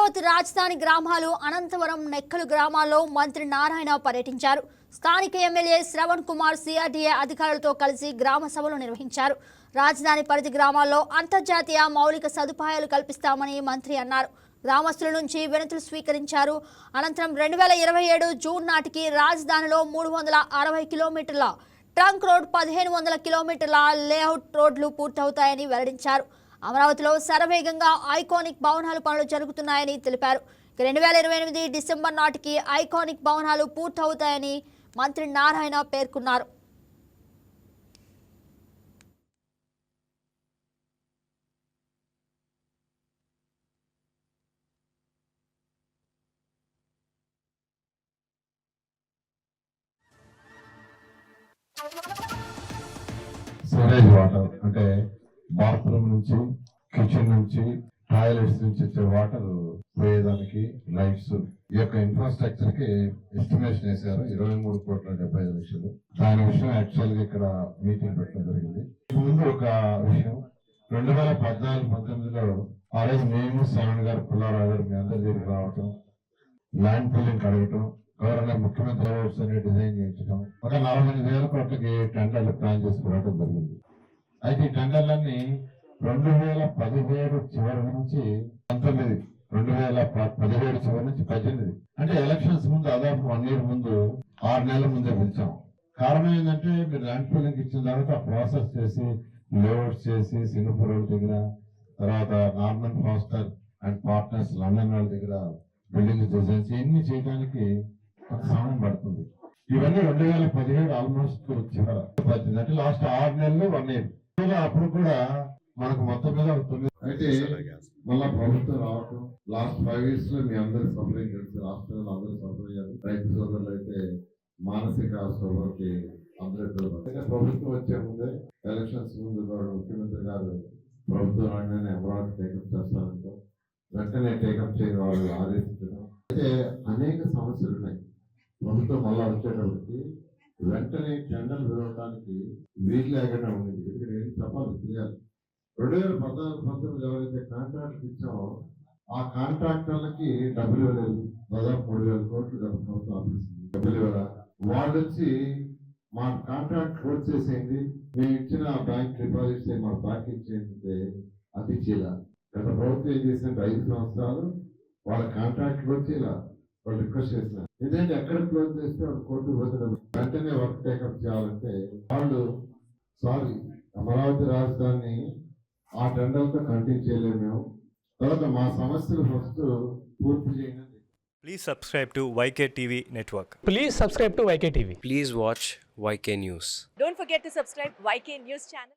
అమరావతి రాజధాని గ్రామాలు అనంతవరం నెక్కలు గ్రామాల్లో మంత్రి నారాయణ పర్యటించారు. స్థానిక ఎమ్మెల్యే శ్రవణ్ కుమార్ సిఆర్డీఏ అధికారులతో కలిసి గ్రామ సభలు నిర్వహించారు. రాజధాని పరిధి గ్రామాల్లో అంతర్జాతీయ మౌలిక సదుపాయాలు కల్పిస్తామని మంత్రి అన్నారు. గ్రామస్తుల నుంచి వినతులు స్వీకరించారు. అనంతరం 2027 జూన్ నాటికి రాజధానిలో 360 కిలోమీటర్ల ట్రంక్ రోడ్, 1500 కిలోమీటర్ల లేఅవుట్ రోడ్లు పూర్తవుతాయని వెల్లడించారు. అమరావతిలో శరవేగంగా ఐకానిక్ భవనాలు పనులు జరుగుతున్నాయని తెలిపారు. 2028 డిసెంబర్ నాటికి ఐకానిక్ భవనాలు పూర్తవుతాయని మంత్రి నారాయణ పేర్కొన్నారు. సివరేజ్ వాటర్ అంటే బాత్రూమ్ నుంచి, కిచెన్ నుంచి, టాయిలెట్స్ నుంచి వచ్చే వాటర్ పోయేదానికి లైట్స్, ఈ యొక్క ఇన్ఫ్రాస్ట్రక్చర్ కి ఎస్టిమేషన్ వేశారు 23,75,00,000. దాని విషయం యాక్చువల్ గా ఇక్కడ మీటింగ్ పెట్టడం జరిగింది. ముందు ఒక విషయం, 2014-19లో ఆ రోజు మేము శ్రవణ్ గారు, పుల్లారావు గారు మీ అందరి దగ్గరికి రావటం, ల్యాండ్ పూలింగ్ అడగటం, గవర్నర్ ముఖ్యమంత్రి అవార్డ్స్ అనే డిజైన్ చేయించడం, ఒక 48,000 కోట్లకి టెండర్లు ప్లాన్ చేసుకురావడం జరిగింది. అయితే ఈ టెండర్లన్నీ 2017 చివరి నుంచి 2017 చివరి నుంచి 18, అంటే ఎలక్షన్స్ ముందు దాదాపు 1 year ముందు, 6 నెలల ముందే పిలిచాం. కారణం ఏంటంటే మీరు ల్యాండ్ పూలింగ్ ఇచ్చిన తర్వాత ప్రాసెస్ చేసి, లేఅవుట్స్ చేసి, సింగపూర్ వాళ్ళ దగ్గర, తర్వాత Norman faster and partners London వాళ్ళ దగ్గర బిల్డింగ్ డిజైన్స్ ఇవన్నీ చేయడానికి ఒక సమయం పడుతుంది. ఇవన్నీ 2017 ఆల్మోస్ట్ చివర పడుతుంది, అంటే లాస్ట్ 6 నెలలు 1 year. అప్పుడు కూడా మనకు మొత్తం మీద అయితే మళ్ళా ప్రభుత్వం రావటం, లాస్ట్ 5 years లో మీ అందరి సఫరింగ్ తెలుసు, రాష్ట్రంలో అందరూ సఫర్ అయ్యారు. రైతు సోదరులు అయితే మానసిక సోదరులకి అందరూ ప్రభుత్వం వచ్చే ముందే, ఎలక్షన్స్ ముందు ముఖ్యమంత్రి గారు ప్రభుత్వం రాగానే అమరావతి టేకప్ చేస్తారంటూ వెంటనే టేకప్ చేయని వాళ్ళు ఆదేశించడం. అయితే అనేక సమస్యలు ఉన్నాయి. ప్రభుత్వం మళ్ళా వచ్చేటప్పటికి వెంటనే టెండర్లు విరవడానికి వీలు లేకుండా ఉండేది. ఎందుకంటే ఏం చెప్పాలి తెలియాలి. 2014-19 ఎవరైతే కాంట్రాక్ట్ ఇచ్చామో ఆ కాంట్రాక్టర్లకి డబ్బులు ఇవ్వలేదు. దాదాపు 3,000 కోట్లు ప్రభుత్వం ఆఫీసింది, డబ్బులు ఇవ్వరా. వాళ్ళు వచ్చి మా కాంట్రాక్ట్ క్లోజ్ చేసేయండి, మేము ఇచ్చిన బ్యాంక్ డిపాజిట్స్ మా బ్యాంక్ ఇచ్చేయండి, అది చేయాలి. గత ప్రభుత్వం ఏం చేసినట్టు 5 సంవత్సరాలు వాళ్ళ కాంట్రాక్ట్ క్లోజ్ చేయాల, వాళ్ళు రిక్వెస్ట్ చేసిన. ఎందుకంటే ఎక్కడ క్లోజ్ చేస్తే వాళ్ళు కోర్టు పోతున్నారు. వెంటనే వర్క్ టేకప్ చేయాలంటే వాళ్ళు సారీ అమరావతి రాజధాని ఆ టెండర్తో కంటిన్యూ చేయలేము మేము, తర్వాత మా సమస్యలు ఫస్ట్ పూర్తి చేయండి. Please subscribe to YK TV Network. Please subscribe to YK TV. Please watch YK News. Don't forget to subscribe YK News channel.